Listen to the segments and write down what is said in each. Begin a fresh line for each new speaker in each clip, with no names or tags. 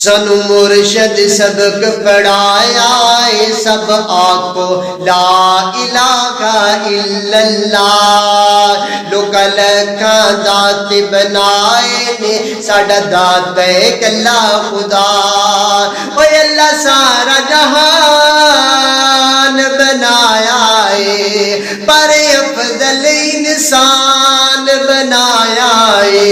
سنو مرشد سبق پڑھایا ہے، سب آکو لا الہ الا اللہ. لوکا لکھا ذات بنائے نے، ساڈا ذات ہے کلا خدا. اوے اللہ سارا جہان بنایا ہے، پر افضل انسان بنایا ہے.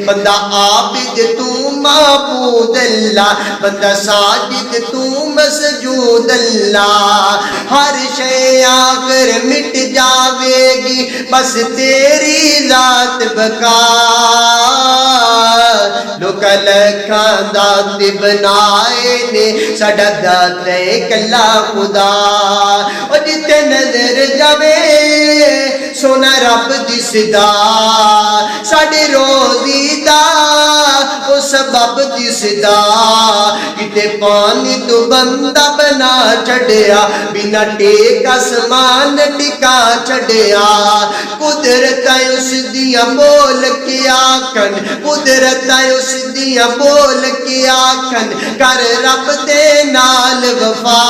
بندہ عابد تو معبود اللہ، بندہ ساجد تو مسجود اللہ. ہر شے آخر مٹ جاوے گی، بس تیری ذات بقا. لوکا لکھا ذات بنائے نے، ساڈا ذات ہے کلا خدا. اور جتے نظر جاوے سونا رب دسدا، ساڈے روزی دا او سبب دسدا. کتے پانی تو بندہ بنا چھڑیا، بنا ٹیک آسمان ٹکا چھڑیا. قدرت ہے اس دیاں بول کے آکھن، قدرت ہے اس دیاں بول کے آکھن، کر رب دے نال وفا.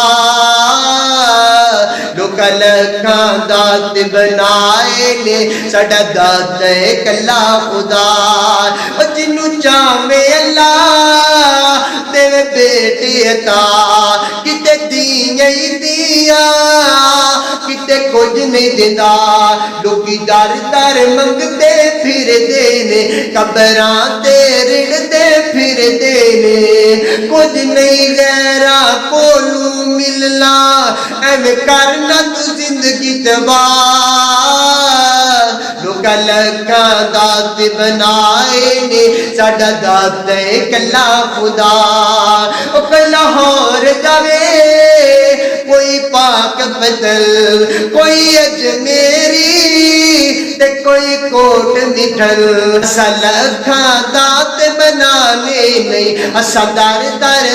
لوکا لکھا ذات بنائے نے، ساڈا ذات ہے کلا خدا. او جنو چاہے اللہ دے بیٹے عطا، کتے دیاں ہی دیاں کتے کچھ نہیں دیندا. لوکی در در منگتے پھر دینے، قبراں تے رڑتے پھر دینے. کچھ نہیں غیرہ کولو ملنا، ایویں کرنا تو زندگی تباہ. لوکا لکھا ذات بنائے نے، ساڈا ذات ہے کلا خدا. او کوئی لاہور جاوے کوئی پاک بدل، کوئی اجمیری تے کوئی کوٹ مٹھل. اسا لکھا ذات بنانے نہیں، اسا در در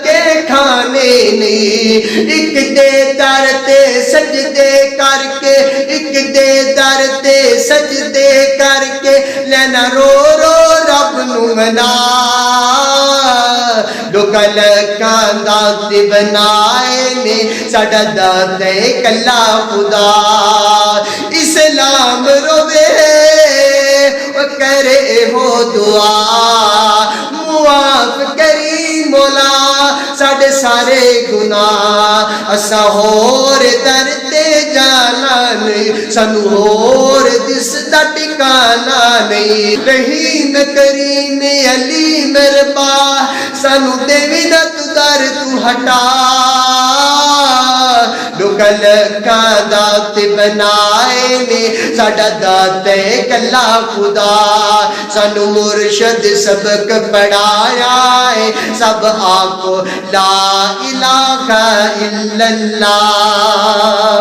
کے کھانے نہیں. ایک دے در تے سجدے کر کے، ایک دے در تے سجدے کر کے، لینا رو رو رب نو منا. لوکا لکھا ذات بنائے نے، ساڈا ذات ہے کلا خدا. اسلام روے کرے ہو دعا، معاف کری مولا ساڈے سارے گناہ. اسا ہور در تے جانا نہیں، سانو ہور دسدا ٹھکانا نہیں. رحیم کریم علی مربا، سانو دیوی نہ تو در تو ہٹا. لوکا لکھا ذات بنائے نے، ساڈا ذات ہے کلا خدا. سانو مرشد سبق پڑھایا ہے، سب آکو لا الہ الا اللہ.